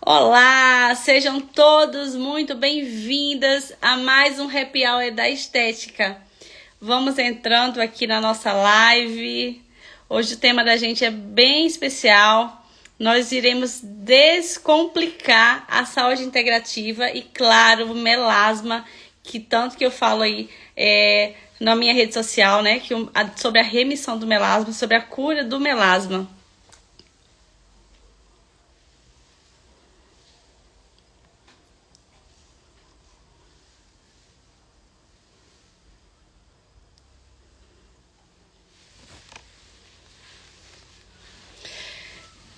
Olá, sejam todos muito bem-vindas a mais um Happy Hour da Estética. Vamos entrando aqui na nossa live. Hoje o tema da gente é bem especial. Nós iremos descomplicar a saúde integrativa e, claro, o melasma, que tanto que eu falo aí na minha rede social, né? Sobre a remissão do melasma, sobre a cura do melasma.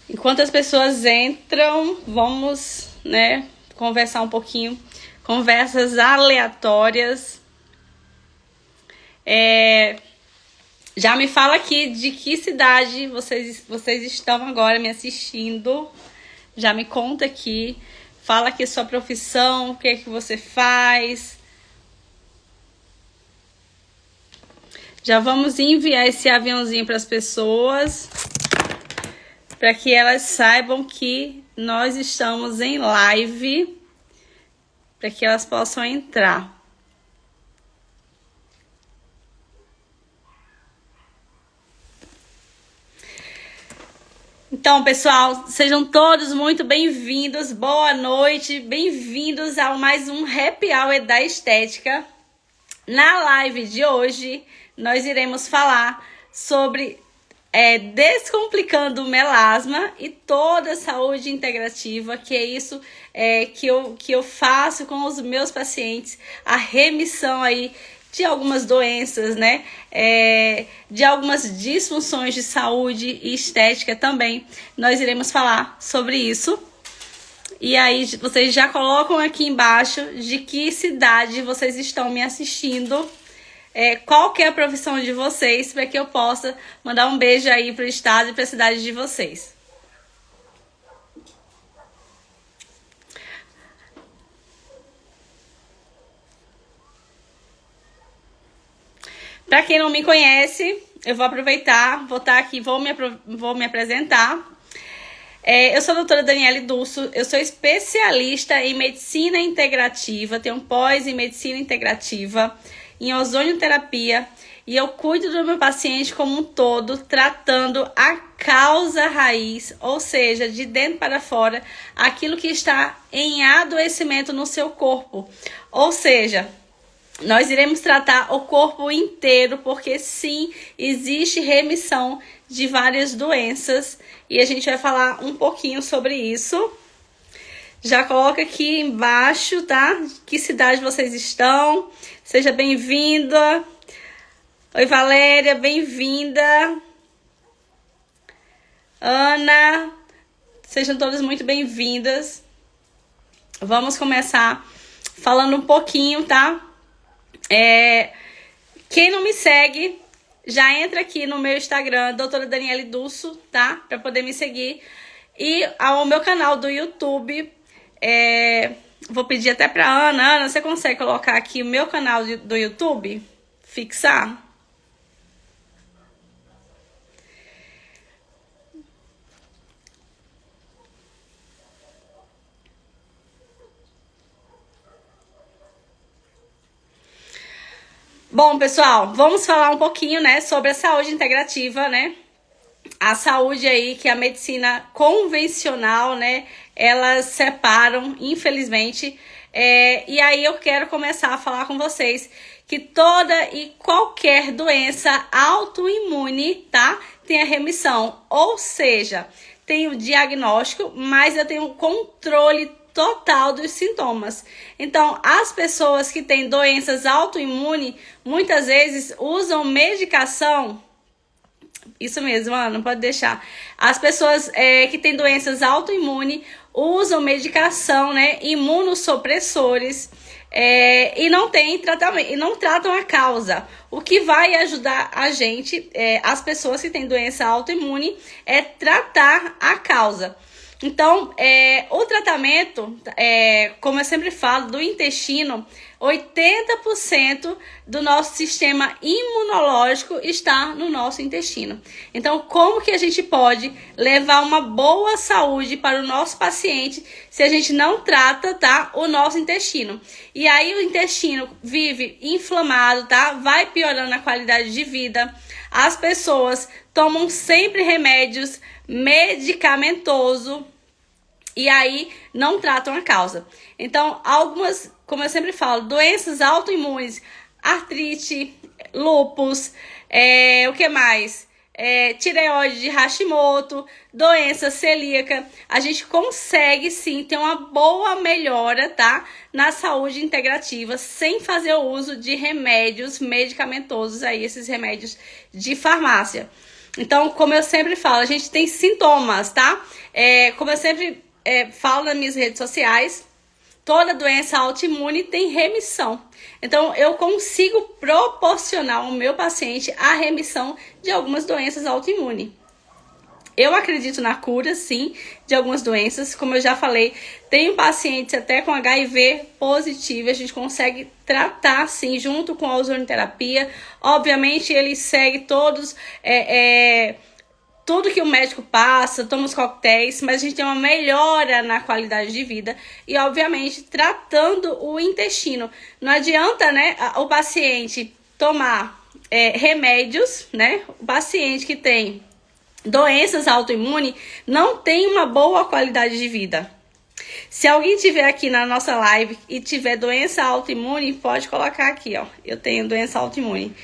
Enquanto as pessoas entram, vamos, conversar um pouquinho. Conversas aleatórias. Já me fala aqui de que cidade vocês estão agora me assistindo. Já me conta aqui. Fala aqui sua profissão, o que é que você faz. Já vamos enviar esse aviãozinho para as pessoas, para que elas saibam que nós estamos em live, para que elas possam entrar. Então, pessoal, sejam todos muito bem-vindos, boa noite, bem-vindos a mais um Happy Hour da Estética. Na live de hoje, nós iremos falar sobre descomplicando o melasma e toda a saúde integrativa, que é isso que eu faço com os meus pacientes, a remissão aí de algumas doenças, né? De algumas disfunções de saúde e estética também. Nós iremos falar sobre isso. E aí vocês já colocam aqui embaixo de que cidade vocês estão me assistindo. Qual que é a profissão de vocês, para que eu possa mandar um beijo aí para o estado e para a cidade de vocês. Para quem não me conhece, eu vou aproveitar, vou estar aqui, vou me apresentar. Eu sou a doutora Daniele Dulso, eu sou especialista em medicina integrativa, tenho um pós em medicina integrativa, em ozonioterapia, e eu cuido do meu paciente como um todo, tratando a causa raiz, ou seja, de dentro para fora, aquilo que está em adoecimento no seu corpo. Ou seja, nós iremos tratar o corpo inteiro, porque sim, existe remissão de várias doenças, e a gente vai falar um pouquinho sobre isso. Já coloca aqui embaixo, tá? Que cidade vocês estão. Seja bem-vinda. Oi, Valéria, bem-vinda. Ana, sejam todas muito bem-vindas. Vamos começar falando um pouquinho, tá? Quem não me segue, já entra aqui no meu Instagram, doutora Daniele Dulso, tá? Para poder me seguir. E ao meu canal do YouTube, vou pedir até pra Ana. Ana, você consegue colocar aqui o meu canal do YouTube? Fixar? Bom, pessoal, vamos falar um pouquinho, né, sobre a saúde integrativa, né? A saúde aí que a medicina convencional, né, elas separam, infelizmente. E aí eu quero começar a falar com vocês que toda e qualquer doença autoimune, tá, tem a remissão. Ou seja, tem o diagnóstico, mas eu tenho o controle total dos sintomas. Então, as pessoas que têm doenças autoimunes, muitas vezes usam medicação. Isso mesmo, Ana, não pode deixar. As pessoas que têm doenças autoimunes usam medicação, né, imunossupressores, e não tem tratamento, e não tratam a causa. O que vai ajudar a gente, as pessoas que têm doença autoimune, é tratar a causa. Então, o tratamento, como eu sempre falo, do intestino, 80% do nosso sistema imunológico está no nosso intestino. Então, como que a gente pode levar uma boa saúde para o nosso paciente se a gente não trata, tá, o nosso intestino? E aí o intestino vive inflamado, tá? Vai piorando a qualidade de vida. As pessoas tomam sempre remédios medicamentosos e aí não tratam a causa. Então, algumas, como eu sempre falo, doenças autoimunes, artrite, lúpus, o que mais? Tireoide de Hashimoto, doença celíaca, a gente consegue sim ter uma boa melhora, tá? Na saúde integrativa, sem fazer o uso de remédios medicamentosos aí, esses remédios de farmácia. Então, como eu sempre falo, a gente tem sintomas, tá? Como eu sempre falo nas minhas redes sociais, toda doença autoimune tem remissão. Então, eu consigo proporcionar ao meu paciente a remissão de algumas doenças autoimunes. Eu acredito na cura, sim, de algumas doenças. Como eu já falei, tem pacientes até com HIV positivo, a gente consegue tratar, sim, junto com a ozonioterapia. Obviamente, ele segue todos... tudo que o médico passa, toma os coquetéis, mas a gente tem uma melhora na qualidade de vida e, obviamente, tratando o intestino. Não adianta, né, o paciente tomar remédios, né? O paciente que tem doenças autoimunes não tem uma boa qualidade de vida. Se alguém tiver aqui na nossa live e tiver doença autoimune, pode colocar aqui, ó. Eu tenho doença autoimune.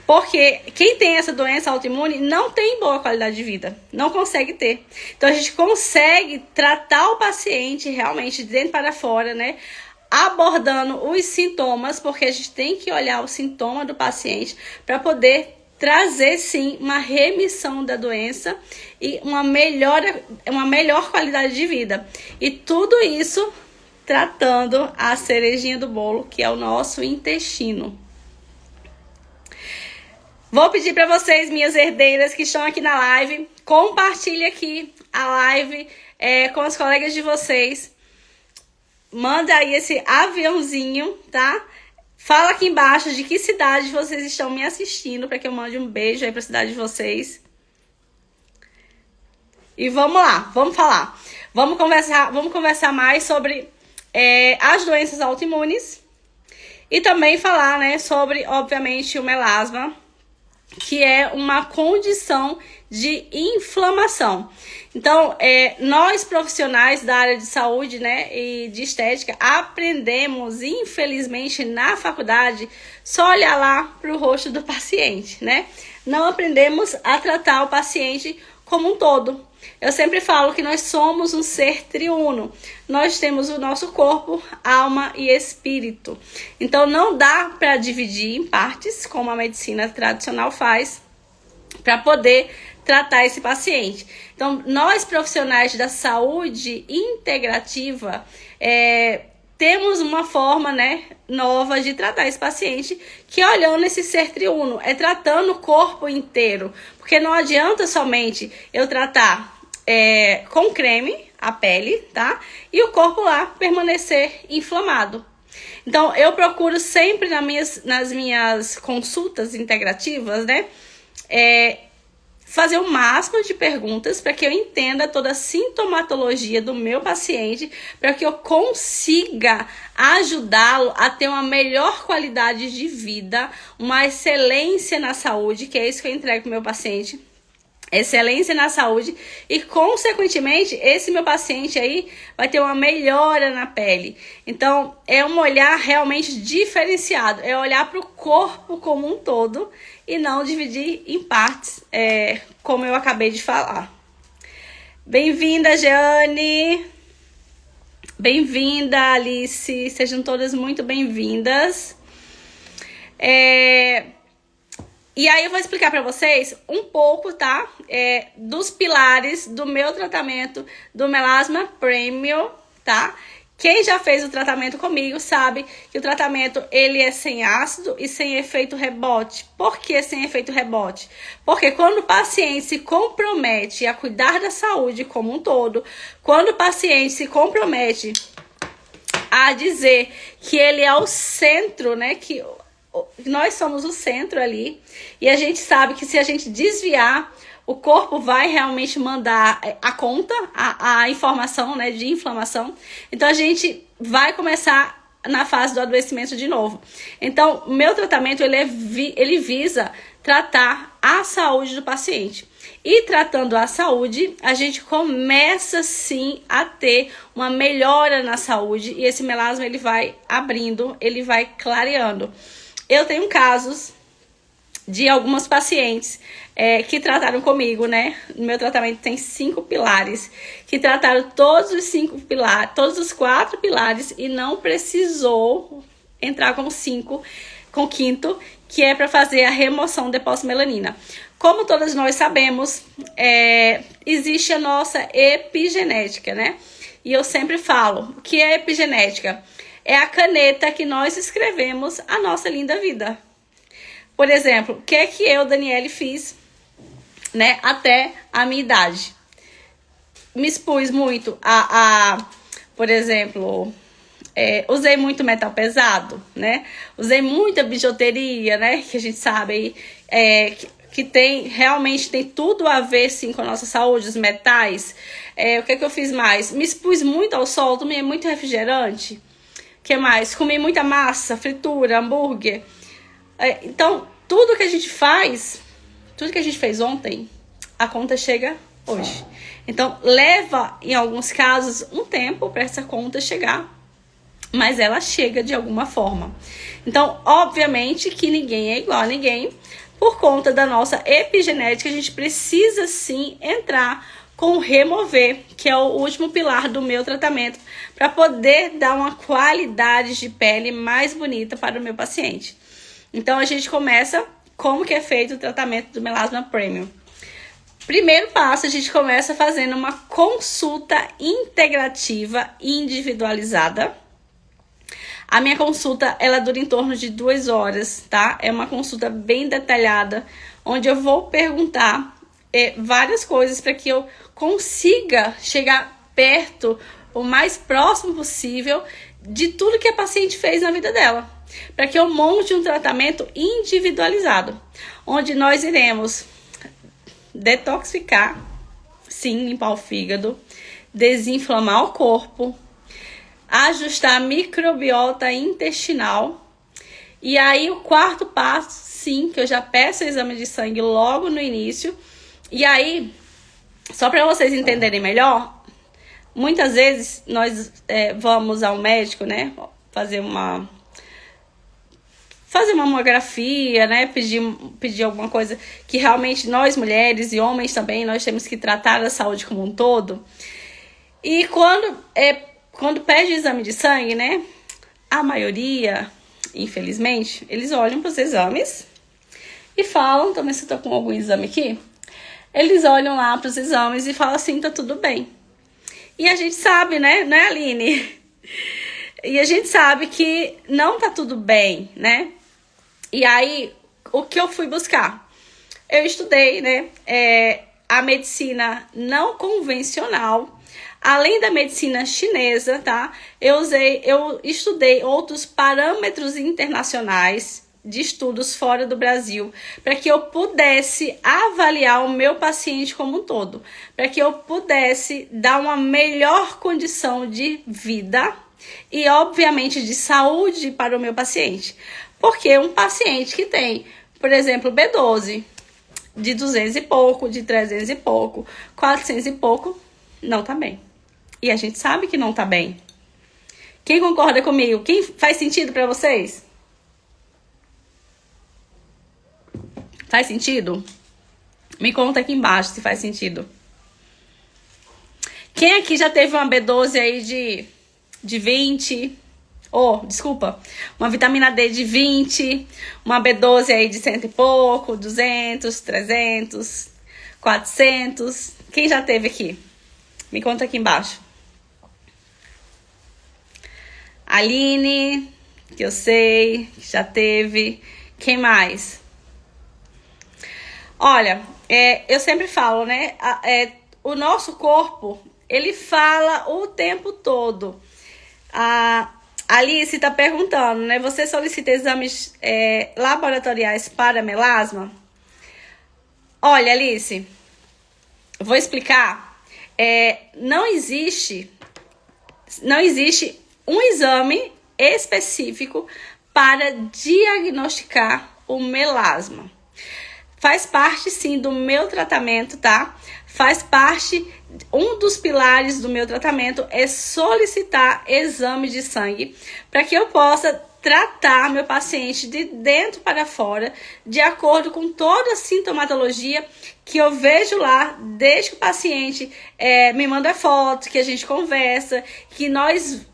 Porque quem tem essa doença autoimune não tem boa qualidade de vida, não consegue ter. Então a gente consegue tratar o paciente realmente de dentro para fora, né? Abordando os sintomas, porque a gente tem que olhar o sintoma do paciente para poder trazer sim uma remissão da doença e uma melhor qualidade de vida. E tudo isso tratando a cerejinha do bolo, que é o nosso intestino. Vou pedir para vocês, minhas herdeiras que estão aqui na live, compartilhe aqui a live com os colegas de vocês. Manda aí esse aviãozinho, tá? Fala aqui embaixo de que cidade vocês estão me assistindo, para que eu mande um beijo aí para a cidade de vocês. E vamos lá, vamos falar. Vamos conversar mais sobre as doenças autoimunes. E também falar, né, sobre, obviamente, o melasma, que é uma condição de inflamação. Então, nós profissionais da área de saúde, né, e de estética, aprendemos, infelizmente, na faculdade, só olhar lá para o rosto do paciente, né? Não aprendemos a tratar o paciente como um todo. Eu sempre falo que nós somos um ser triuno. Nós temos o nosso corpo, alma e espírito. Então, não dá para dividir em partes, como a medicina tradicional faz, para poder tratar esse paciente. Então, nós profissionais da saúde integrativa, temos uma forma, né, nova de tratar esse paciente, que é olhando esse ser triuno, tratando o corpo inteiro. Porque não adianta somente eu tratar com creme a pele, tá? E o corpo lá permanecer inflamado. Então, eu procuro sempre nas minhas consultas integrativas, né, fazer o máximo de perguntas para que eu entenda toda a sintomatologia do meu paciente, para que eu consiga ajudá-lo a ter uma melhor qualidade de vida, uma excelência na saúde, que é isso que eu entrego para o meu paciente. Excelência na saúde e, consequentemente, esse meu paciente aí vai ter uma melhora na pele. Então, é um olhar realmente diferenciado, é olhar para o corpo como um todo e não dividir em partes, como eu acabei de falar. Bem-vinda, Jeane! Bem-vinda, Alice! Sejam todas muito bem-vindas. E aí eu vou explicar para vocês um pouco, tá? Dos pilares do meu tratamento do melasma premium, tá? Quem já fez o tratamento comigo sabe que o tratamento ele é sem ácido e sem efeito rebote. Por que sem efeito rebote? Porque quando o paciente se compromete a cuidar da saúde como um todo, quando o paciente se compromete a dizer que ele é o centro, né, que nós somos o centro ali, e a gente sabe que se a gente desviar, o corpo vai realmente mandar a conta, a informação, né, de inflamação. Então, a gente vai começar na fase do adoecimento de novo. Então, o meu tratamento, ele visa tratar a saúde do paciente. E tratando a saúde, a gente começa, sim, a ter uma melhora na saúde. E esse melasma, ele vai abrindo, ele vai clareando. Eu tenho casos de algumas pacientes que trataram comigo, né? No meu tratamento tem 5 pilares, que trataram todos os 5 pilares, todos os 4 pilares e não precisou entrar com o quinto, que é para fazer a remoção do depósito de melanina. Como todas nós sabemos, existe a nossa epigenética, né? E eu sempre falo, o que é epigenética? É a caneta que nós escrevemos a nossa linda vida. Por exemplo, o que eu, Daniele, fiz, né, até a minha idade? Me expus muito por exemplo, usei muito metal pesado, né? Usei muita bijuteria, né? Que a gente sabe aí, que realmente tem tudo a ver, sim, com a nossa saúde, os metais. O que eu fiz mais? Me expus muito ao sol, tomei muito refrigerante. O que mais? Comi muita massa, fritura, hambúrguer. Então, tudo que a gente faz, tudo que a gente fez ontem, a conta chega hoje. Então, leva, em alguns casos, um tempo para essa conta chegar, mas ela chega de alguma forma. Então, obviamente que ninguém é igual a ninguém. Por conta da nossa epigenética, a gente precisa, sim, entrar com o remover, que é o último pilar do meu tratamento, para poder dar uma qualidade de pele mais bonita para o meu paciente. Então, a gente começa como que é feito o tratamento do melasma premium. Primeiro passo, a gente começa fazendo uma consulta integrativa individualizada. A minha consulta, ela dura em torno de 2 horas, tá? É uma consulta bem detalhada, onde eu vou perguntar várias coisas para que eu consiga chegar perto, o mais próximo possível, de tudo que a paciente fez na vida dela. Para que eu monte um tratamento individualizado, onde nós iremos detoxificar, sim, limpar o fígado, desinflamar o corpo, ajustar a microbiota intestinal. E aí o quarto passo, sim, que eu já peço o exame de sangue logo no início. E aí, só para vocês entenderem melhor, muitas vezes nós vamos ao médico, né, fazer uma mamografia, né, pedir alguma coisa que realmente nós mulheres e homens também, nós temos que tratar da saúde como um todo. E quando pede exame de sangue, né, a maioria, infelizmente, eles olham para os exames e falam, também se eu tô com algum exame aqui, eles olham lá para os exames e falam assim, tá tudo bem. E a gente sabe, né, não é, Aline? E a gente sabe que não tá tudo bem, né? E aí, o que eu fui buscar? Eu estudei, né, a medicina não convencional, além da medicina chinesa, tá? Eu estudei outros parâmetros internacionais de estudos fora do Brasil, para que eu pudesse avaliar o meu paciente como um todo, para que eu pudesse dar uma melhor condição de vida e, obviamente, de saúde para o meu paciente. Porque um paciente que tem, por exemplo, B12 de 200 e pouco, de 300 e pouco, 400 e pouco, não tá bem. E a gente sabe que não tá bem. Quem concorda comigo? Quem faz sentido para vocês? Faz sentido? Me conta aqui embaixo se faz sentido. Quem aqui já teve uma B12 aí de 20? Desculpa, uma vitamina D de 20, uma B12 aí de 100 e pouco, 200, 300, 400. Quem já teve aqui? Me conta aqui embaixo. Aline, que eu sei, que já teve. Quem mais? Olha, eu sempre falo, né? O nosso corpo, ele fala o tempo todo. A Alice está perguntando, né? Você solicita exames laboratoriais para melasma? Olha, Alice, vou explicar. Não existe um exame específico para diagnosticar o melasma. Faz parte, sim, do meu tratamento, tá? Faz parte, um dos pilares do meu tratamento é solicitar exame de sangue para que eu possa tratar meu paciente de dentro para fora, de acordo com toda a sintomatologia que eu vejo lá, desde que o paciente me manda foto, que a gente conversa, que nós,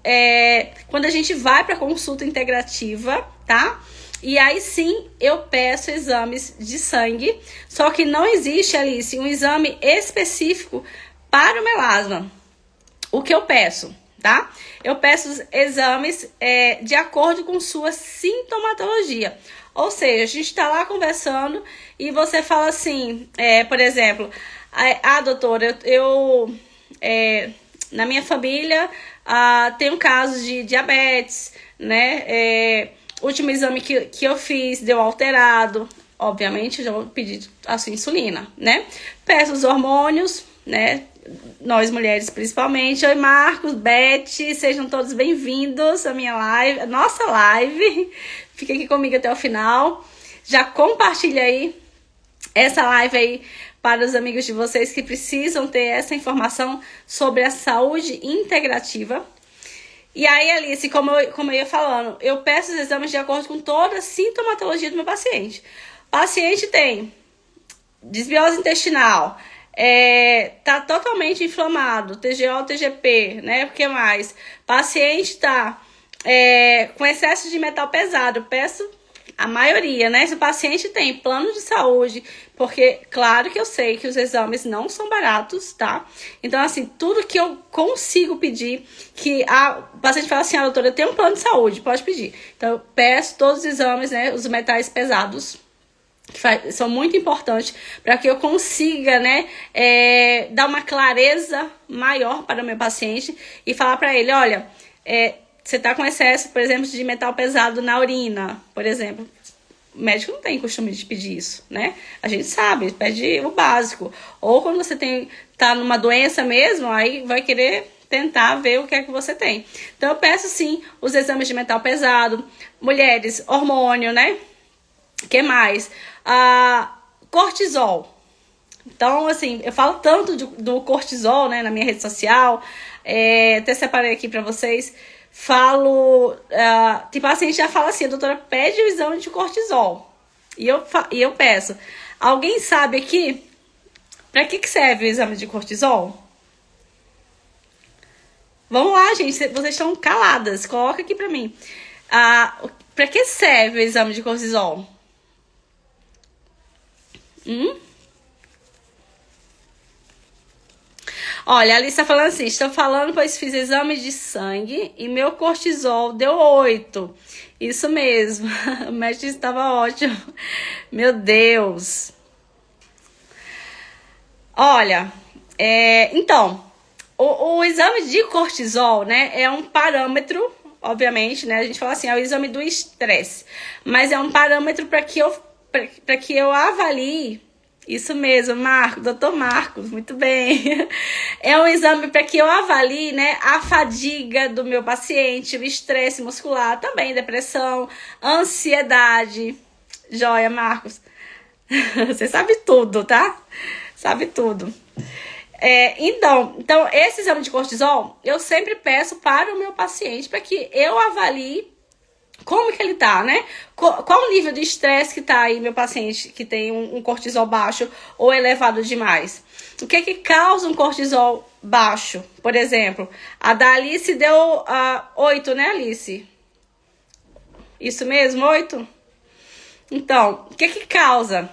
quando a gente vai para consulta integrativa, tá? E aí sim eu peço exames de sangue, só que não existe, Alice, um exame específico para o melasma. O que eu peço, tá? Eu peço exames de acordo com sua sintomatologia. Ou seja, a gente tá lá conversando e você fala assim, por exemplo, doutora, eu na minha família tem um caso de diabetes, né? O último exame que eu fiz deu alterado. Obviamente, eu já vou pedir a sua insulina, né? Peço os hormônios, né? Nós mulheres principalmente. Oi, Marcos, Beth, sejam todos bem-vindos à minha live, à nossa live. Fica aqui comigo até o final. Já compartilha aí essa live aí para os amigos de vocês que precisam ter essa informação sobre a saúde integrativa. E aí, Alice, como eu ia falando, eu peço os exames de acordo com toda a sintomatologia do meu paciente. O paciente tem desbiose intestinal, tá totalmente inflamado, TGO, TGP, né? O que mais? Paciente tá com excesso de metal pesado, eu peço a maioria, né? Se o paciente tem plano de saúde, porque claro que eu sei que os exames não são baratos, tá? Então, assim, tudo que eu consigo pedir, que o paciente fala assim, doutora, eu tenho um plano de saúde, pode pedir. Então, eu peço todos os exames, né? Os metais pesados, que são muito importantes para que eu consiga, né, dar uma clareza maior para o meu paciente e falar para ele, olha, você está com excesso, por exemplo, de metal pesado na urina, por exemplo. O médico não tem costume de pedir isso, né? A gente sabe, pede o básico. Ou quando você tá numa doença mesmo, aí vai querer tentar ver o que é que você tem. Então, eu peço, sim, os exames de metal pesado. Mulheres, hormônio, né? O que mais? Cortisol. Então, assim, eu falo tanto do cortisol, né, na minha rede social. Até separei aqui pra vocês. Falo, tipo assim, a gente já fala assim, a doutora pede o exame de cortisol. E eu peço. Alguém sabe aqui pra que serve o exame de cortisol? Vamos lá, gente, vocês estão caladas. Coloca aqui pra mim. Pra que serve o exame de cortisol? Olha, a Alice tá falando assim, estou falando pois fiz exame de sangue e meu cortisol deu 8. Isso mesmo, o médico estava ótimo. Meu Deus. Olha, então, o exame de cortisol, né, é um parâmetro, obviamente, né, a gente fala assim, é o exame do estresse, mas é um parâmetro para que eu avalie. Isso mesmo, doutor Marcos, muito bem. É um exame para que eu avalie, né, a fadiga do meu paciente, o estresse muscular, também depressão, ansiedade. Joia, Marcos. Você sabe tudo, tá? Sabe tudo. Então, esse exame de cortisol, eu sempre peço para o meu paciente, para que eu avalie como que ele tá, né? Qual o nível de estresse que tá aí, meu paciente que tem um cortisol baixo ou elevado demais? O que que causa um cortisol baixo? Por exemplo, a da Alice deu 8, né, Alice? Isso mesmo, 8? Então, o que que causa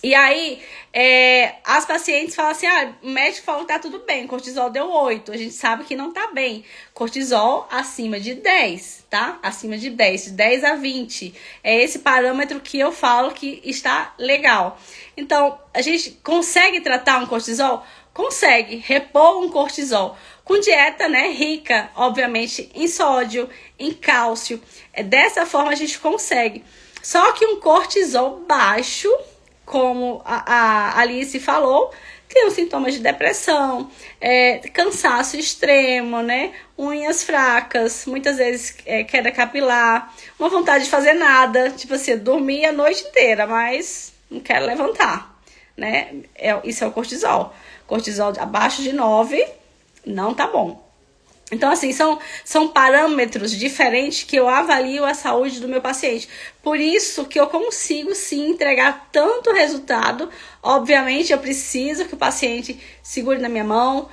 E aí, as pacientes falam assim, o médico falou que tá tudo bem, cortisol deu 8, a gente sabe que não tá bem. Cortisol acima de 10, tá? Acima de 10, de 10 a 20. É esse parâmetro que eu falo que está legal. Então, a gente consegue tratar um cortisol? Consegue repor um cortisol com dieta, né, rica, obviamente, em sódio, em cálcio. Dessa forma a gente consegue. Só que um cortisol baixo, como a Alice falou, tem os sintomas de depressão, cansaço extremo, né? Unhas fracas, muitas vezes queda capilar, uma vontade de fazer nada, tipo assim, dormir a noite inteira, mas não quero levantar, né? Isso é o cortisol. Cortisol abaixo de 9 não tá bom. Então, assim, são parâmetros diferentes que eu avalio a saúde do meu paciente. Por isso que eu consigo, sim, entregar tanto resultado. Obviamente, eu preciso que o paciente segure na minha mão,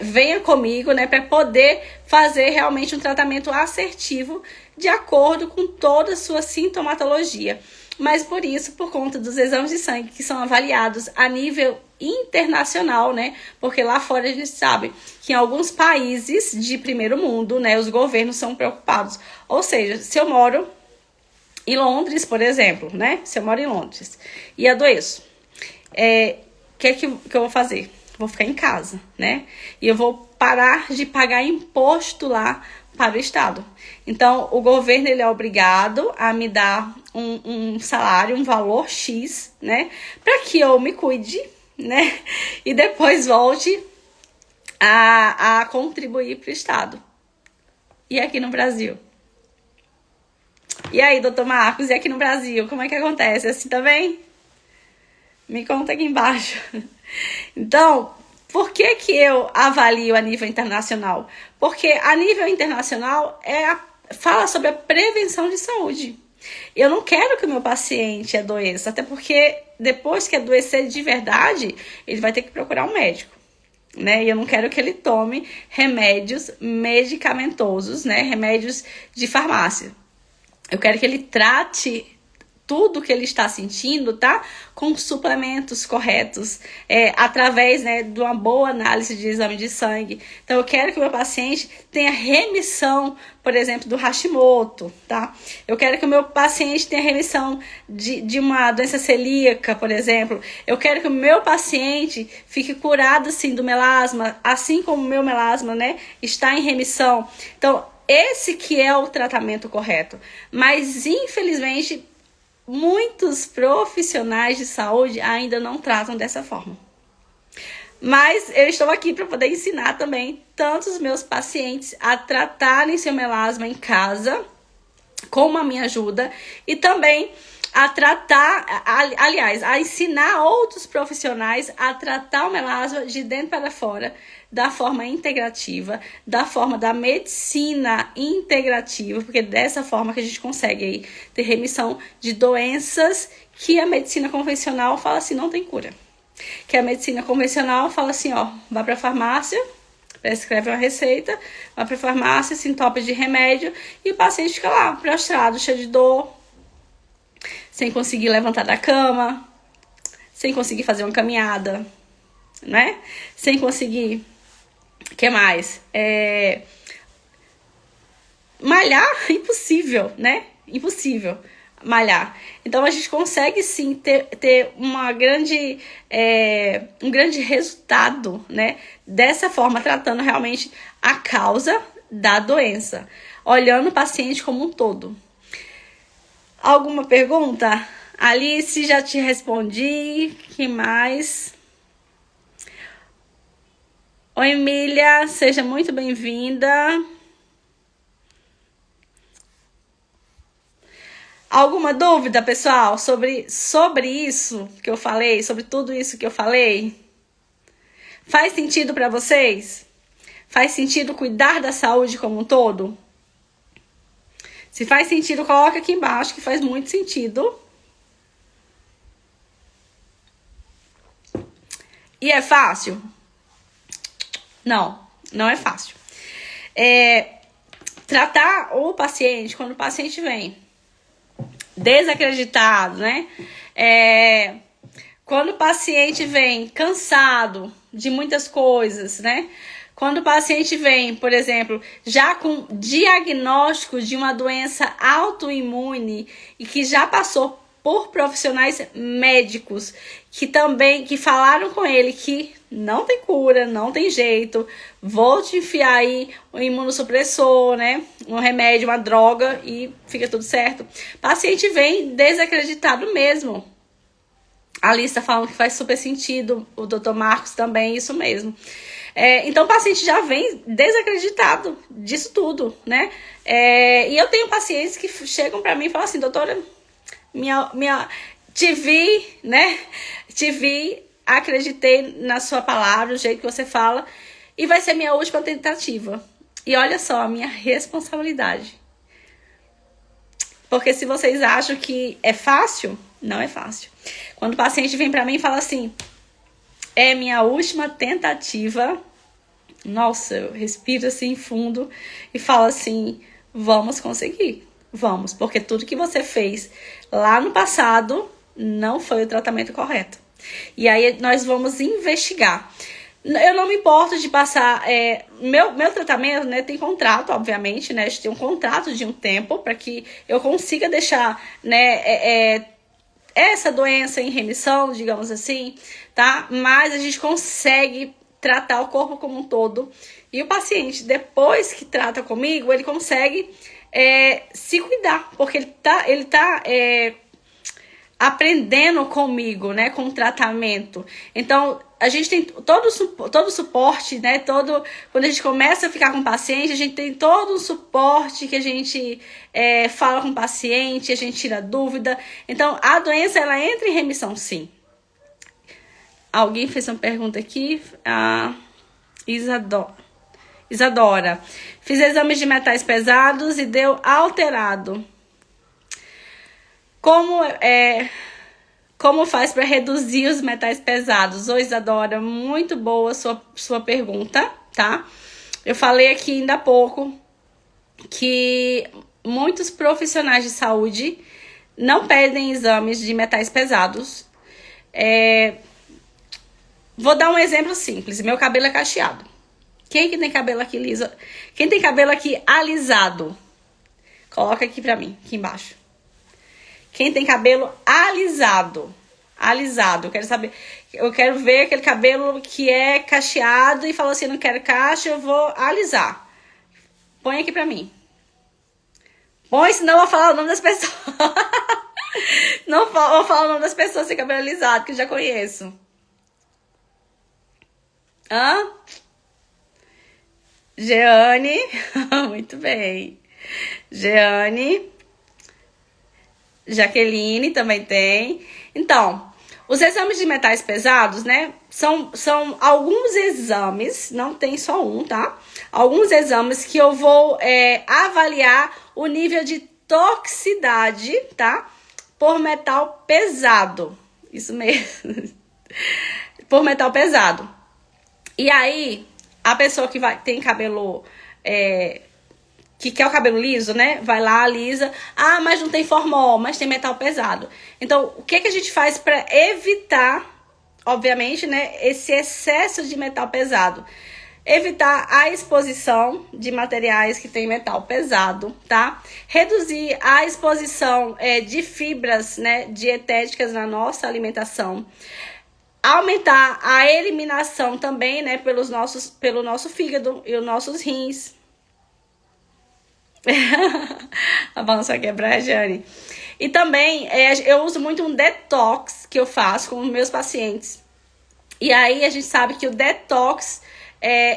venha comigo, né, para poder fazer realmente um tratamento assertivo de acordo com toda a sua sintomatologia. Mas por isso, por conta dos exames de sangue que são avaliados a nível internacional, né? Porque lá fora a gente sabe que em alguns países de primeiro mundo, né, os governos são preocupados. Ou seja, se eu moro em Londres, por exemplo, né? Se eu moro em Londres e adoeço, o que eu vou fazer? Vou ficar em casa, né? E eu vou parar de pagar imposto lá para o Estado. Então, o governo ele é obrigado a me dar um salário, um valor X, né? Para que eu me cuide, né? E depois volte a contribuir para o Estado. E aqui no Brasil? E aí, doutor Marcos, e aqui no Brasil? Como é que acontece? Assim também? Me conta aqui embaixo. Então, por que eu avalio a nível internacional? Porque a nível internacional fala sobre a prevenção de saúde. Eu não quero que o meu paciente adoeça, até porque depois que adoecer de verdade, ele vai ter que procurar um médico, né? E eu não quero que ele tome remédios medicamentosos, né? Remédios de farmácia. Eu quero que ele trate tudo que ele está sentindo, tá? Com suplementos corretos, através, né, de uma boa análise de exame de sangue. Então, eu quero que o meu paciente tenha remissão, por exemplo, do Hashimoto, tá? Eu quero que o meu paciente tenha remissão de uma doença celíaca, por exemplo. Eu quero que o meu paciente fique curado, sim, do melasma, assim como o meu melasma, né, está em remissão. Então, esse que é o tratamento correto. Mas, infelizmente, muitos profissionais de saúde ainda não tratam dessa forma. Mas eu estou aqui para poder ensinar também tanto os meus pacientes a tratarem seu melasma em casa, com a minha ajuda, e também a tratar, aliás, a ensinar outros profissionais a tratar o melasma de dentro para fora, da forma integrativa, da forma da medicina integrativa, porque dessa forma que a gente consegue aí ter remissão de doenças que a medicina convencional fala assim, não tem cura. Que a medicina convencional fala assim, ó, vai para a farmácia, prescreve uma receita, vai para a farmácia, se entope de remédio e o paciente fica lá, prostrado, cheio de dor, sem conseguir levantar da cama, sem conseguir fazer uma caminhada, né? Sem conseguir, o que mais? Malhar, impossível, né? Impossível malhar. Então, a gente consegue, sim, ter uma grande, um grande resultado, né? Dessa forma, tratando realmente a causa da doença, olhando o paciente como um todo. Alguma pergunta? Alice, já te respondi. Que mais? Oi, Emília, seja muito bem-vinda. Alguma dúvida, pessoal, sobre isso que eu falei, sobre tudo isso que eu falei? Faz sentido para vocês? Faz sentido cuidar da saúde como um todo? Se faz sentido, coloca aqui embaixo que faz muito sentido. E é fácil? Não, não é fácil. Tratar o paciente, quando o paciente vem desacreditado, né? Quando o paciente vem cansado de muitas coisas, né? Quando o paciente vem, por exemplo, já com diagnóstico de uma doença autoimune e que já passou por profissionais médicos que falaram com ele que não tem cura, não tem jeito, vou te enfiar aí um imunossupressor, né? Um remédio, uma droga e fica tudo certo. O paciente vem desacreditado mesmo. A lista falando que faz super sentido, o Dr. Marcos também, isso mesmo. Então o paciente já vem desacreditado disso tudo, né? E eu tenho pacientes que chegam para mim e falam assim, doutora, te vi, né? Te vi, acreditei na sua palavra, o jeito que você fala, e vai ser minha última tentativa. E olha só a minha responsabilidade. Porque se vocês acham que é fácil, não é fácil. Quando o paciente vem para mim e fala assim, é minha última tentativa, nossa, eu respiro assim fundo e falo assim, vamos conseguir, vamos, porque tudo que você fez lá no passado não foi o tratamento correto. E aí nós vamos investigar. Eu não me importo de passar, meu tratamento, né, tem contrato, obviamente, né, a gente tem um contrato de um tempo para que eu consiga deixar, né, essa doença em remissão, digamos assim, tá? Mas a gente consegue tratar o corpo como um todo. E o paciente, depois que trata comigo, ele consegue se cuidar, porque ele tá aprendendo comigo, né, com o tratamento. Então, a gente tem todo o suporte, né, quando a gente começa a ficar com o paciente, a gente tem todo o suporte que a gente fala com o paciente, a gente tira dúvida. Então, a doença, ela entra em remissão, sim. Alguém fez uma pergunta aqui, a Isadora. Fiz exames de metais pesados e deu alterado. Como faz para reduzir os metais pesados? Ô, Isadora, muito boa sua pergunta, tá? Eu falei aqui ainda há pouco que muitos profissionais de saúde não pedem exames de metais pesados. Vou dar um exemplo simples. Meu cabelo é cacheado. Quem que tem cabelo aqui liso? Quem tem cabelo aqui alisado? Coloca aqui pra mim, aqui embaixo. Quem tem cabelo alisado, eu quero ver aquele cabelo que é cacheado e fala assim, não quero cacho, eu vou alisar. Põe aqui pra mim. Põe, senão eu vou falar o nome das pessoas. Não vou falar o nome das pessoas sem cabelo alisado, que eu já conheço. Jeane, muito bem. Jeane. Jaqueline também tem. Então, os exames de metais pesados, né? São alguns exames, não tem só um, tá? Alguns exames que eu vou avaliar o nível de toxicidade, tá? Por metal pesado. Isso mesmo. Por metal pesado. E aí, a pessoa que tem cabelo... que quer o cabelo liso, né? Vai lá, alisa. Ah, mas não tem formol, mas tem metal pesado. Então, o que a gente faz para evitar, obviamente, né, esse excesso de metal pesado? Evitar a exposição de materiais que tem metal pesado, tá? Reduzir a exposição de fibras, né, dietéticas na nossa alimentação. Aumentar a eliminação também, né, pelo nosso fígado e os nossos rins. A balança vai quebrar, Jane. E também eu uso muito um detox que eu faço com os meus pacientes. E aí a gente sabe que o detox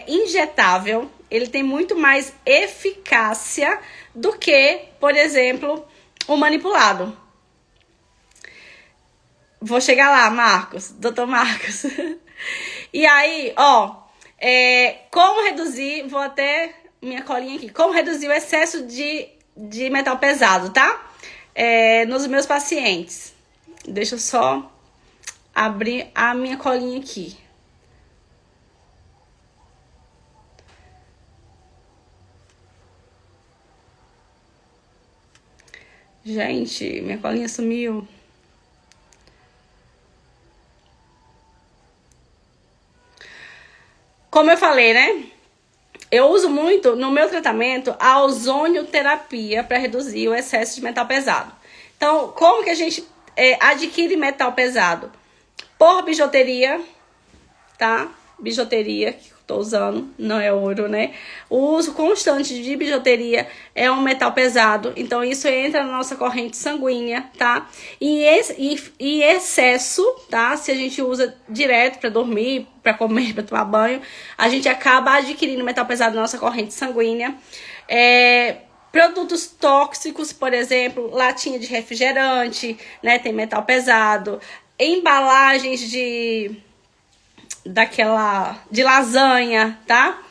injetável, ele tem muito mais eficácia do que, por exemplo, o manipulado. Vou chegar lá, Marcos, Dr. Marcos. E aí, como reduzir, vou até minha colinha aqui, como reduzir o excesso de metal pesado, tá? Nos meus pacientes. Deixa eu só abrir a minha colinha aqui. Gente, minha colinha sumiu. Como eu falei, né? Eu uso muito no meu tratamento a ozonioterapia para reduzir o excesso de metal pesado. Então, como que a gente adquire metal pesado? Por bijuteria, tá? Bijuteria que eu tô usando, não é ouro, né? O uso constante de bijuteria é um metal pesado, então isso entra na nossa corrente sanguínea, tá? E excesso, tá? Se a gente usa direto para dormir, para comer, para tomar banho, a gente acaba adquirindo metal pesado na nossa corrente sanguínea. Produtos tóxicos, por exemplo, latinha de refrigerante, né? Tem metal pesado. Embalagens de lasanha, tá?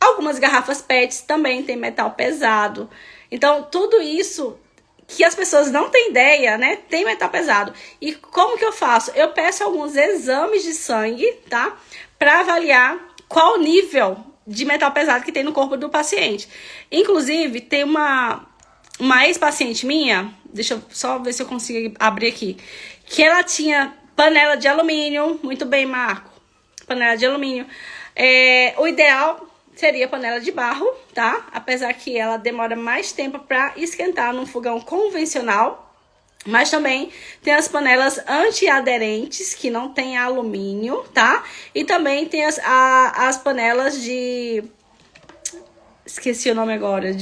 Algumas garrafas PETs também tem metal pesado. Então, tudo isso que as pessoas não têm ideia, né? Tem metal pesado. E como que eu faço? Eu peço alguns exames de sangue, tá? Para avaliar qual o nível de metal pesado que tem no corpo do paciente. Inclusive, tem uma ex-paciente minha, deixa eu só ver se eu consigo abrir aqui, que ela tinha panela de alumínio. Muito bem, Marco. Panela de alumínio. O ideal seria panela de barro, tá? Apesar que ela demora mais tempo para esquentar num fogão convencional. Mas também tem as panelas antiaderentes, que não tem alumínio, tá? E também tem as panelas de... Esqueci o nome agora.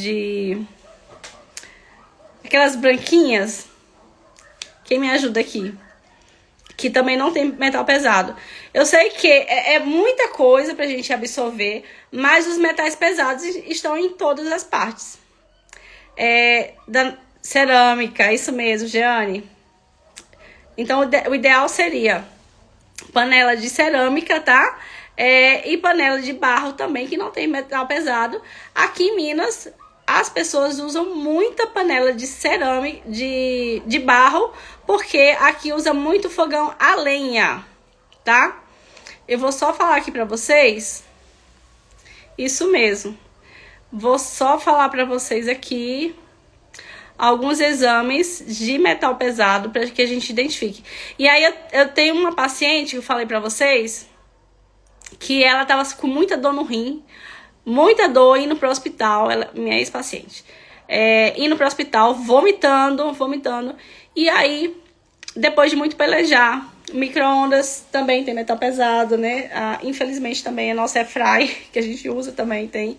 Aquelas branquinhas. Quem me ajuda aqui? Que também não tem metal pesado. Eu sei que é muita coisa pra gente absorver, mas os metais pesados estão em todas as partes. Da cerâmica, isso mesmo, Jeane. Então, o ideal seria panela de cerâmica, tá? E panela de barro também, que não tem metal pesado. Aqui em Minas, as pessoas usam muita panela de cerâmica, de barro, porque aqui usa muito fogão a lenha, tá? Eu vou só falar aqui pra vocês. Isso mesmo. Vou só falar pra vocês aqui alguns exames de metal pesado para que a gente identifique. E aí eu tenho uma paciente que eu falei pra vocês que ela tava com muita dor no rim, muita dor, indo pro hospital, minha ex-paciente, indo pro hospital, vomitando, e aí, depois de muito pelejar, micro-ondas também tem metal pesado, né? Infelizmente também a nossa airfry, que a gente usa, também tem.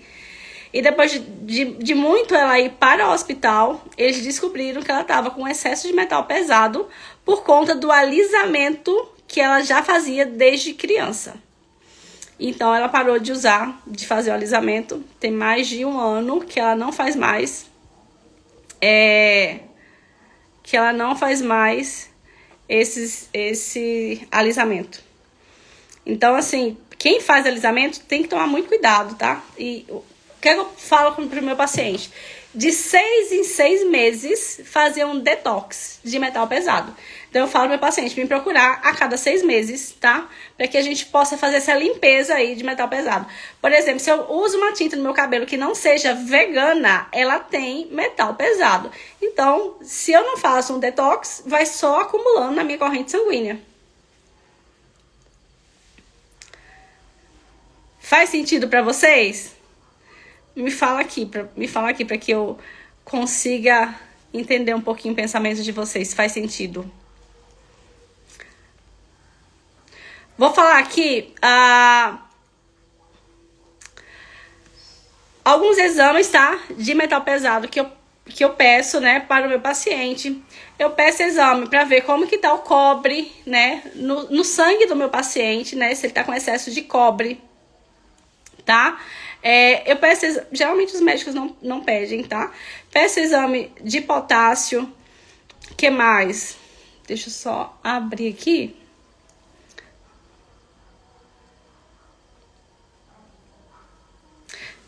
E depois de muito ela ir para o hospital, eles descobriram que ela estava com excesso de metal pesado por conta do alisamento que ela já fazia desde criança. Então, ela parou de fazer o alisamento. Tem mais de 1 ano que ela não faz mais. Esse alisamento. Então, assim, quem faz alisamento tem que tomar muito cuidado, tá? E o que eu falo pro meu paciente? De 6 em 6 meses, fazer um detox de metal pesado. Então, eu falo pro meu paciente me procurar a cada 6 meses, tá? Para que a gente possa fazer essa limpeza aí de metal pesado. Por exemplo, se eu uso uma tinta no meu cabelo que não seja vegana, ela tem metal pesado. Então, se eu não faço um detox, vai só acumulando na minha corrente sanguínea. Faz sentido para vocês? Me fala aqui para que eu consiga entender um pouquinho o pensamento de vocês. Faz sentido? Vou falar aqui alguns exames, tá? De metal pesado que eu peço, né, para o meu paciente. Eu peço exame para ver como que tá o cobre, né, no sangue do meu paciente, né, se ele tá com excesso de cobre, tá? Eu peço, geralmente os médicos não pedem, tá? Peço exame de potássio. Que mais? Deixa eu só abrir aqui.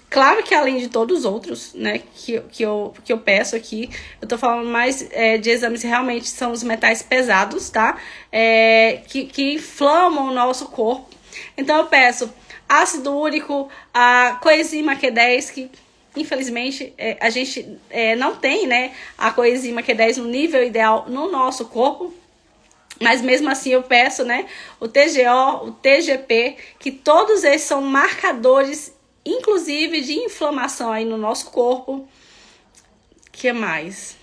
Claro que além de todos os outros, né, que eu peço aqui, eu tô falando mais de exames que realmente são os metais pesados, tá? Que inflamam o nosso corpo. Então eu peço ácido úrico, a coenzima Q10, que infelizmente a gente não tem, né, a coenzima Q10 no nível ideal no nosso corpo. Mas mesmo assim eu peço, né, o TGO, o TGP, que todos eles são marcadores, inclusive de inflamação aí no nosso corpo. Que mais?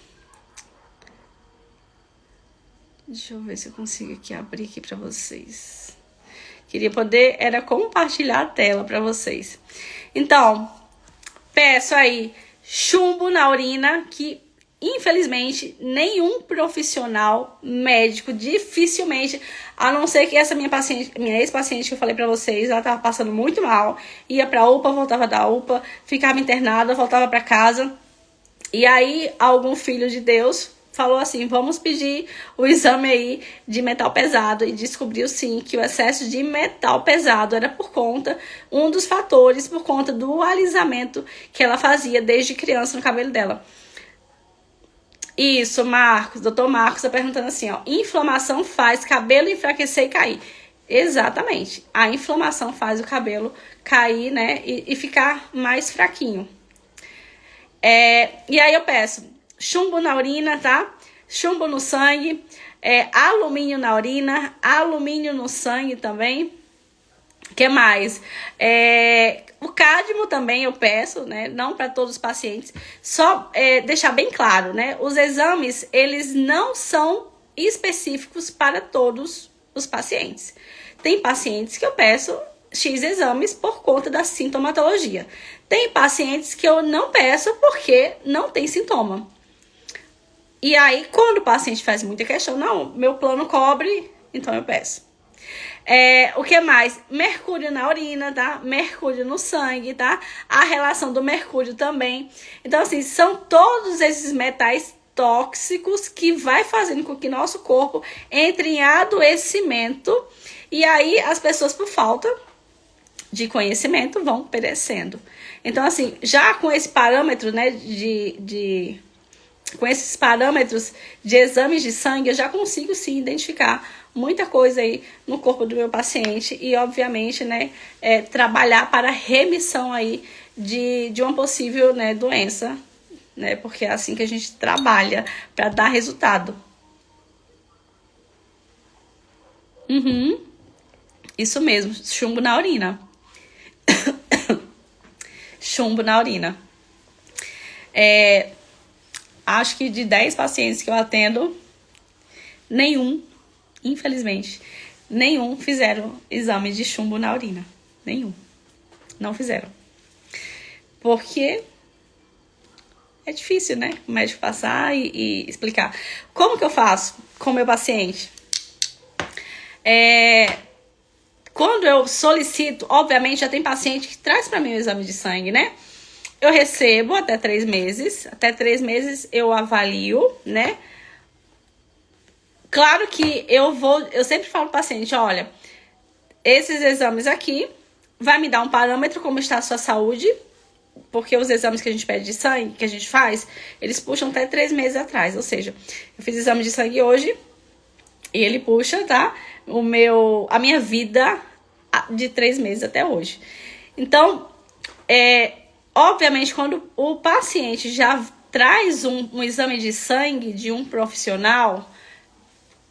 Deixa eu ver se eu consigo aqui abrir aqui para vocês. Queria poder era compartilhar a tela para vocês. Então, peço aí chumbo na urina, que infelizmente nenhum profissional médico, dificilmente, a não ser que essa minha paciente, minha ex-paciente que eu falei pra vocês, ela tava passando muito mal, ia pra UPA, voltava da UPA, ficava internada, voltava pra casa, e aí algum filho de Deus falou assim, vamos pedir o exame aí de metal pesado, e descobriu sim que o excesso de metal pesado era por conta, um dos fatores, por conta do alisamento que ela fazia desde criança no cabelo dela. Isso, Marcos, doutor Marcos tá perguntando assim, ó, inflamação faz cabelo enfraquecer e cair. Exatamente, a inflamação faz o cabelo cair, né, e ficar mais fraquinho. E aí eu peço chumbo na urina, tá? Chumbo no sangue, alumínio na urina, alumínio no sangue também. Que mais? O cádmio também eu peço, né? Não para todos os pacientes. Só deixar bem claro, né? Os exames, eles não são específicos para todos os pacientes. Tem pacientes que eu peço X exames por conta da sintomatologia. Tem pacientes que eu não peço porque não tem sintoma. E aí, quando o paciente faz muita questão, não, meu plano cobre, então eu peço. O que mais? Mercúrio na urina, tá? Mercúrio no sangue, tá? A relação do mercúrio também. Então, assim, são todos esses metais tóxicos que vai fazendo com que nosso corpo entre em adoecimento. E aí, as pessoas, por falta de conhecimento, vão perecendo. Então, assim, já com esse parâmetro, né, com esses parâmetros de exames de sangue, eu já consigo sim identificar muita coisa aí no corpo do meu paciente e, obviamente, né, trabalhar para a remissão aí de uma possível, né, doença, né, porque é assim que a gente trabalha para dar resultado. Isso mesmo, chumbo na urina. Chumbo na urina. Acho que de 10 pacientes que eu atendo, nenhum, infelizmente, nenhum fizeram exame de chumbo na urina. Nenhum. Não fizeram. Porque é difícil, né? O médico passar e explicar. Como que eu faço com o meu paciente? Quando eu solicito, obviamente já tem paciente que traz para mim o exame de sangue, né? Eu recebo até 3 meses. Até 3 meses eu avalio, né? Claro que eu sempre falo pro paciente, olha, esses exames aqui vai me dar um parâmetro como está a sua saúde, porque os exames que a gente pede de sangue, que a gente faz, eles puxam até 3 meses atrás. Ou seja, eu fiz exame de sangue hoje e ele puxa, tá? A minha vida de 3 meses até hoje. Então, obviamente, quando o paciente já traz um exame de sangue de um profissional,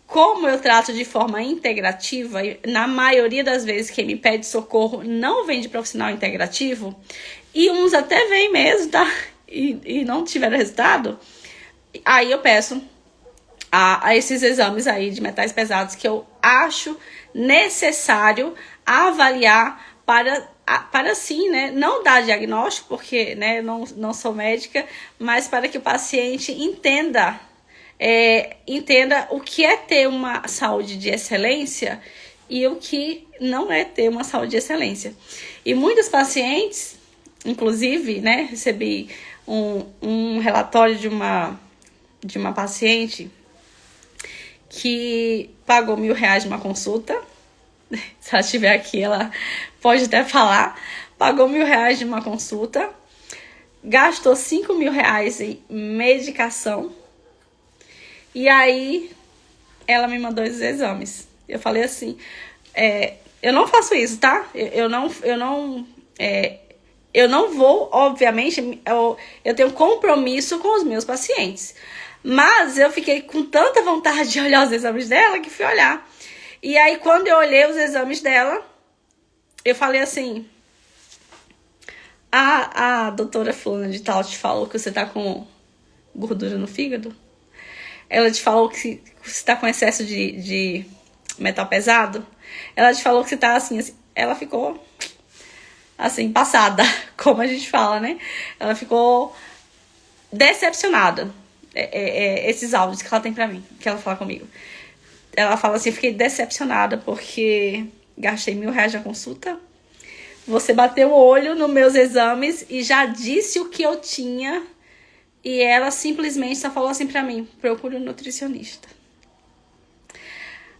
como eu trato de forma integrativa, na maioria das vezes quem me pede socorro não vem de profissional integrativo, e uns até vêm mesmo, tá? E não tiveram resultado, aí eu peço a esses exames aí de metais pesados que eu acho necessário avaliar para sim, né, não dar diagnóstico, porque, né, não sou médica, mas para que o paciente entenda o que é ter uma saúde de excelência e o que não é ter uma saúde de excelência. E muitos pacientes, inclusive, né, recebi um relatório de uma paciente que pagou R$1.000 numa consulta. Se ela estiver aqui, ela pode até falar. Pagou R$1.000 numa consulta, gastou R$5.000 em medicação, e aí ela me mandou esses exames. Eu falei assim, eu não faço isso, tá? Eu não vou, obviamente, eu tenho compromisso com os meus pacientes. Mas eu fiquei com tanta vontade de olhar os exames dela que fui olhar. E aí, quando eu olhei os exames dela, eu falei assim: a doutora fulana de tal te falou que você tá com gordura no fígado? Ela te falou que você tá com excesso de metal pesado? Ela te falou que você tá assim. Ela ficou assim, passada, como a gente fala, né? Ela ficou decepcionada. Esses áudios que ela tem pra mim, que ela fala comigo. Ela fala assim: fiquei decepcionada porque gastei R$1.000 na consulta. Você bateu o olho nos meus exames e já disse o que eu tinha. E ela simplesmente só falou assim pra mim: procure um nutricionista.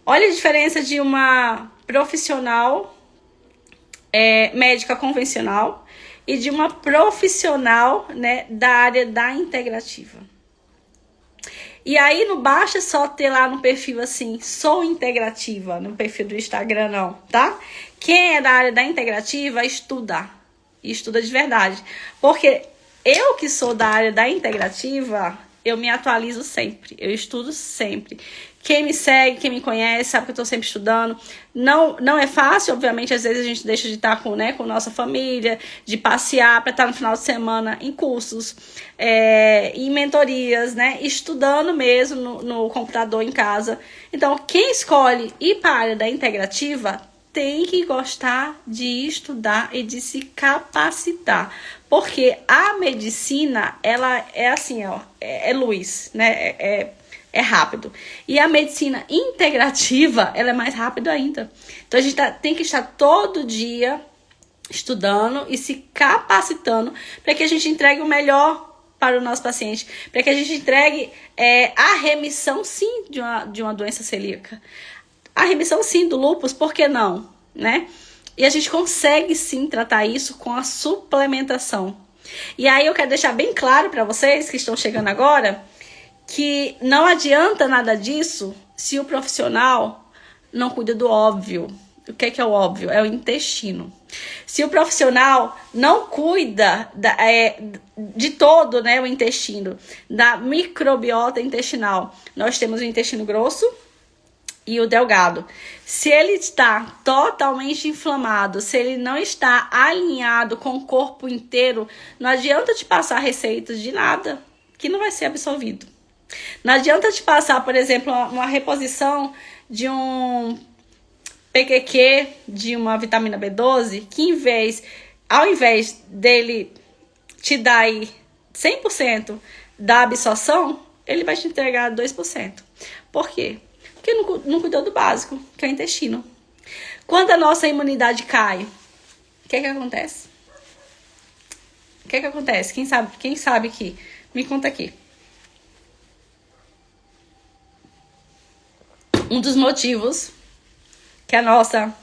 Olha a diferença de uma profissional médica convencional e de uma profissional, né, da área da integrativa. E aí não basta só ter lá no perfil assim, sou integrativa, no perfil do Instagram não, tá? Quem é da área da integrativa, estuda. E estuda de verdade. Porque eu que sou da área da integrativa, eu me atualizo sempre, eu estudo sempre. Quem me segue, quem me conhece, sabe que eu tô sempre estudando. Não é fácil, obviamente, às vezes a gente deixa de estar com nossa família, de passear para estar no final de semana em cursos, em mentorias, né? Estudando mesmo no computador em casa. Então, quem escolhe ir para a área da integrativa tem que gostar de estudar e de se capacitar. Porque a medicina, ela é assim, ó, é luz, né? É rápido. E a medicina integrativa, ela é mais rápida ainda. Então, a gente tem que estar todo dia estudando e se capacitando para que a gente entregue o melhor para o nosso paciente. Para que a gente entregue a remissão, sim, de uma doença celíaca. A remissão, sim, do lúpus, por que não? Né? E a gente consegue, sim, tratar isso com a suplementação. E aí eu quero deixar bem claro para vocês que estão chegando agora que não adianta nada disso se o profissional não cuida do óbvio. O que é o óbvio? É o intestino. Se o profissional não cuida de todo, né, o intestino, da microbiota intestinal, nós temos o intestino grosso e o delgado. Se ele está totalmente inflamado, se ele não está alinhado com o corpo inteiro, não adianta te passar receitas de nada que não vai ser absorvido. Não adianta te passar, por exemplo, uma reposição de um PQQ, de uma vitamina B12, que ao invés dele te dar aí 100% da absorção, ele vai te entregar 2%. Por quê? Porque não cuidou do básico, que é o intestino. Quando a nossa imunidade cai, o que acontece? O que acontece? Quem sabe aqui? Me conta aqui. Um dos motivos que a nossa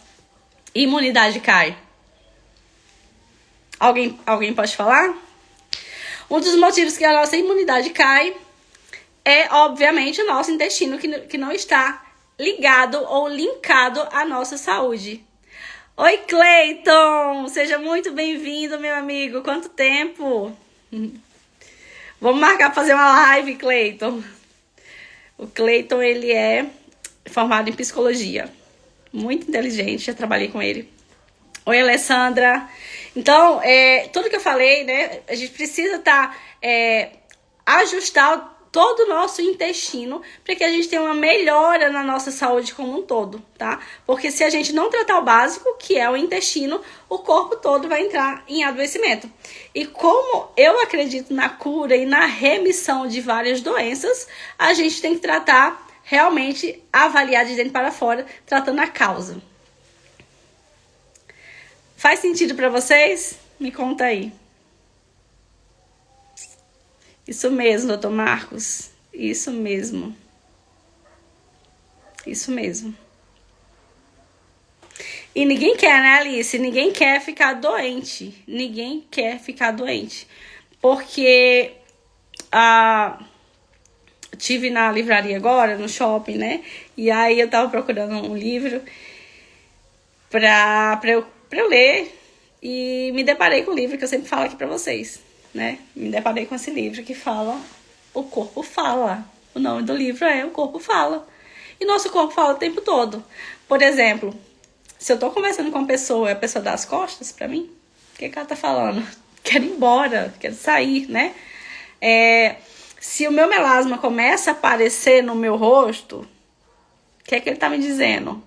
imunidade cai. Alguém pode falar? Um dos motivos que a nossa imunidade cai é, obviamente, o nosso intestino que não está ligado ou linkado à nossa saúde. Oi, Cleiton! Seja muito bem-vindo, meu amigo. Quanto tempo? Vamos marcar para fazer uma live, Cleiton. O Cleiton, ele é formado em psicologia. Muito inteligente, já trabalhei com ele. Oi, Alessandra. Então, tudo que eu falei, né? A gente precisa ajustar todo o nosso intestino para que a gente tenha uma melhora na nossa saúde como um todo, tá? Porque se a gente não tratar o básico, que é o intestino, o corpo todo vai entrar em adoecimento. E como eu acredito na cura e na remissão de várias doenças, a gente tem que tratar, realmente avaliar de dentro para fora, tratando a causa. Faz sentido para vocês? Me conta aí. Isso mesmo, doutor Marcos. Isso mesmo. Isso mesmo. E ninguém quer, né, Alice? Ninguém quer ficar doente. Ninguém quer ficar doente. Porque tive na livraria agora, no shopping, né? E aí eu tava procurando um livro pra eu ler. E me deparei com o livro que eu sempre falo aqui pra vocês, né? Me deparei com esse livro que fala O Corpo Fala. O nome do livro é O Corpo Fala. E nosso corpo fala o tempo todo. Por exemplo, se eu tô conversando com uma pessoa e a pessoa dá as costas pra mim, o que ela tá falando? Quero ir embora, quero sair, né? Se o meu melasma começa a aparecer no meu rosto, o que é que ele tá me dizendo?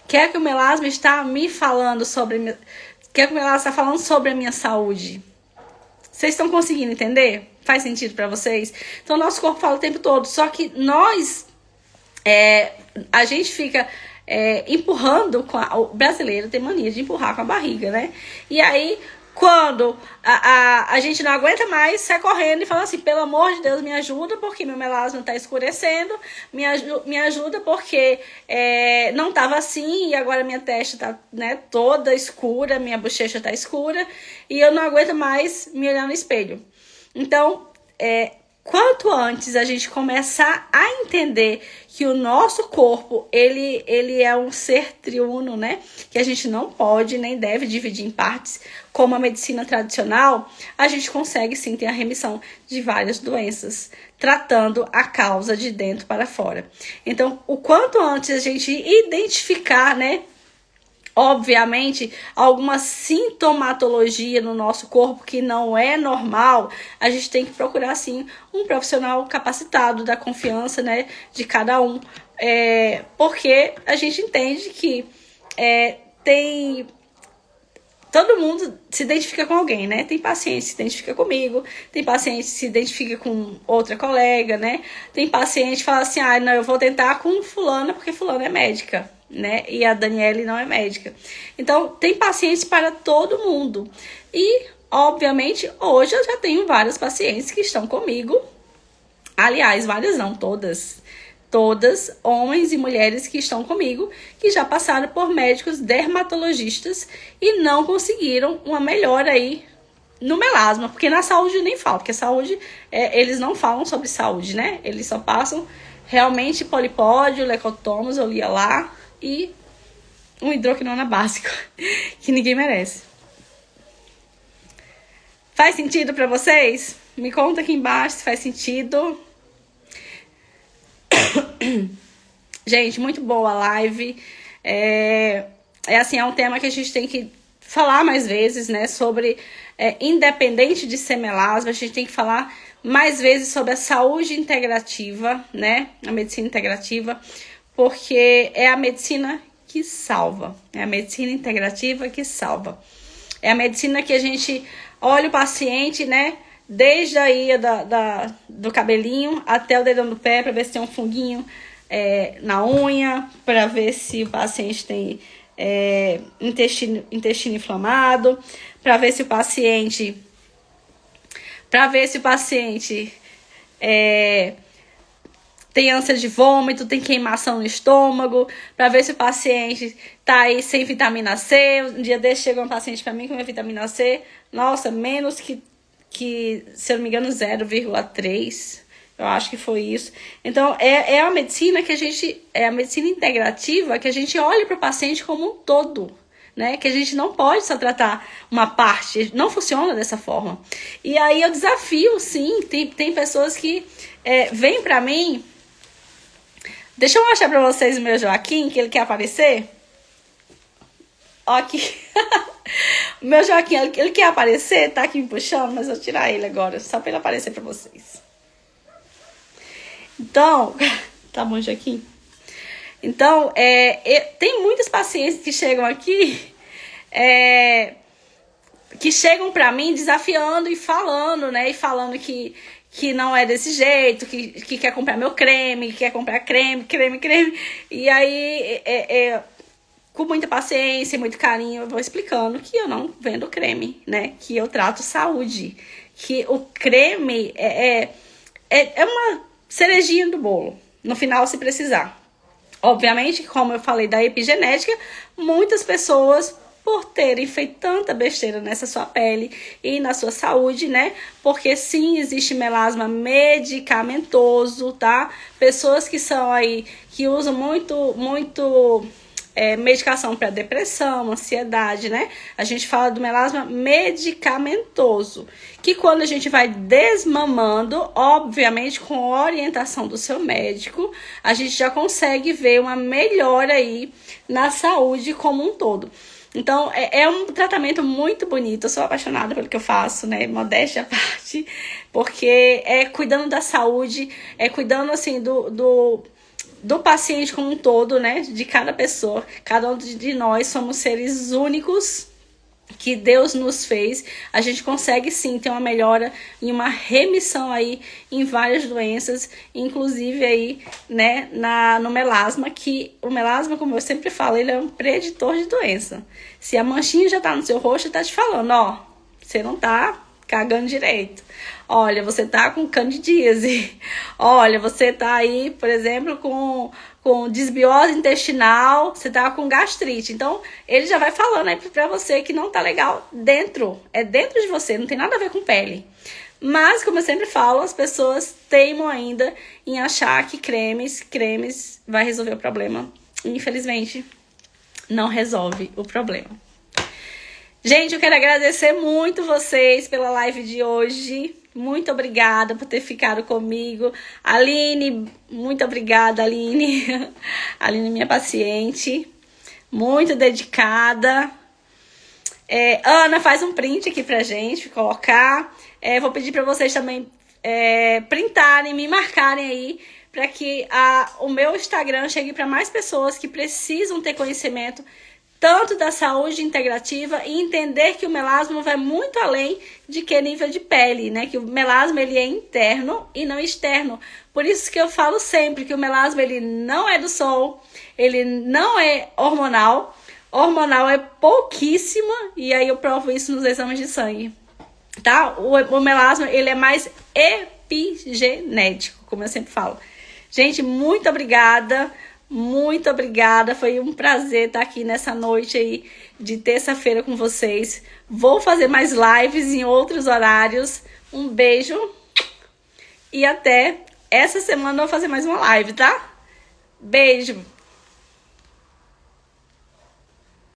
O que é que o melasma está me falando sobre... O que é que o melasma está falando sobre a minha saúde? Vocês estão conseguindo entender? Faz sentido pra vocês? Então, nosso corpo fala o tempo todo. Só que a gente fica empurrando o brasileiro tem mania de empurrar com a barriga, né? E aí, quando a gente não aguenta mais, sai correndo e fala assim, pelo amor de Deus, me ajuda, porque meu melasma tá escurecendo, me ajuda porque não tava assim, e agora minha testa tá, né, toda escura, minha bochecha tá escura, e eu não aguento mais me olhar no espelho. Então, quanto antes a gente começar a entender que o nosso corpo, ele é um ser triuno, né? Que a gente não pode nem deve dividir em partes, como a medicina tradicional, a gente consegue sim ter a remissão de várias doenças, tratando a causa de dentro para fora. Então, o quanto antes a gente identificar, né? Obviamente, alguma sintomatologia no nosso corpo que não é normal, a gente tem que procurar, sim, um profissional capacitado, da confiança, né, de cada um. Porque a gente entende que todo mundo se identifica com alguém, né? Tem paciente que se identifica comigo, tem paciente que se identifica com outra colega, né? Tem paciente que fala assim, não, eu vou tentar com fulana porque fulana é médica, né? E a Daniele não é médica. Então, tem pacientes para todo mundo. E, obviamente, hoje eu já tenho vários pacientes que estão comigo. Aliás, várias não, todas, homens e mulheres que estão comigo, que já passaram por médicos dermatologistas e não conseguiram uma melhora aí no melasma, porque na saúde nem falo, porque saúde, eles não falam sobre saúde, né? Eles só passam realmente polipódio, leucotomos, eu lia lá, e um hidroquinona básico, que ninguém merece. Faz sentido pra vocês? Me conta aqui embaixo se faz sentido. Gente, muito boa a live. Assim, é um tema que a gente tem que falar mais vezes, né? Sobre, independente de ser melasma, a gente tem que falar mais vezes sobre a saúde integrativa, né? A medicina integrativa, porque é a medicina que salva. É a medicina integrativa que salva. É a medicina que a gente olha o paciente, né? Desde aí do cabelinho até o dedão do pé, para ver se tem um funguinho na unha, para ver se o paciente tem intestino inflamado, para ver se o paciente tem ânsia de vômito, tem queimação no estômago, para ver se o paciente tá aí sem vitamina C. Um dia desse chegou um paciente para mim com minha vitamina C, nossa, menos que, se eu não me engano, 0,3. Eu acho que foi isso. Então, é a medicina que a gente... É a medicina integrativa que a gente olha para o paciente como um todo, né? Que a gente não pode só tratar uma parte. Não funciona dessa forma. E aí eu desafio, sim. Tem pessoas que vêm para mim... Deixa eu mostrar para vocês o meu Joaquim, que ele quer aparecer. Ó aqui. O meu Joaquim, ele quer aparecer, tá aqui me puxando, mas eu vou tirar ele agora, só para ele aparecer para vocês. Então, tá bom, Joaquim? Então, tem muitos pacientes que chegam aqui, que chegam para mim desafiando e falando, né? E falando que não é desse jeito, que quer comprar meu creme, que quer comprar creme. E aí, com muita paciência e muito carinho, eu vou explicando que eu não vendo creme, né? Que eu trato saúde. Que o creme é uma cerejinha do bolo, no final, se precisar. Obviamente, como eu falei da epigenética, muitas pessoas, por terem feito tanta besteira nessa sua pele e na sua saúde, né? Porque sim, existe melasma medicamentoso, tá? Pessoas que são aí, que usam muito medicação para depressão, ansiedade, né? A gente fala do melasma medicamentoso, que quando a gente vai desmamando, obviamente com orientação do seu médico, a gente já consegue ver uma melhora aí na saúde como um todo. Então, é um tratamento muito bonito. Eu sou apaixonada pelo que eu faço, né? Modéstia à parte. Porque é cuidando da saúde, é cuidando, assim, do paciente como um todo, né? De cada pessoa. Cada um de nós somos seres únicos que Deus nos fez. A gente consegue sim ter uma melhora e uma remissão aí em várias doenças, inclusive aí, né, no melasma, que o melasma, como eu sempre falo, ele é um preditor de doença. Se a manchinha já tá no seu rosto, tá te falando, ó, você não tá cagando direito. Olha, você tá com candidíase. Olha, você tá aí, por exemplo, com desbiose intestinal, você tá com gastrite. Então, ele já vai falando aí pra você que não tá legal dentro. É dentro de você, não tem nada a ver com pele. Mas, como eu sempre falo, as pessoas teimam ainda em achar que cremes vai resolver o problema. Infelizmente, não resolve o problema. Gente, eu quero agradecer muito vocês pela live de hoje. Muito obrigada por ter ficado comigo. Aline, muito obrigada, Aline. Aline, minha paciente. Muito dedicada. Ana, faz um print aqui pra gente colocar. Vou pedir pra vocês também printarem, me marcarem aí, para que o meu Instagram chegue para mais pessoas que precisam ter conhecimento tanto da saúde integrativa e entender que o melasma vai muito além de que nível de pele, né? Que o melasma ele é interno e não externo. Por isso que eu falo sempre que o melasma ele não é do sol, ele não é hormonal. Hormonal é pouquíssima e aí eu provo isso nos exames de sangue, tá? O melasma ele é mais epigenético, como eu sempre falo. Gente, muito obrigada. Muito obrigada, foi um prazer estar aqui nessa noite aí de terça-feira com vocês. Vou fazer mais lives em outros horários. Um beijo e até essa semana eu vou fazer mais uma live, tá? Beijo!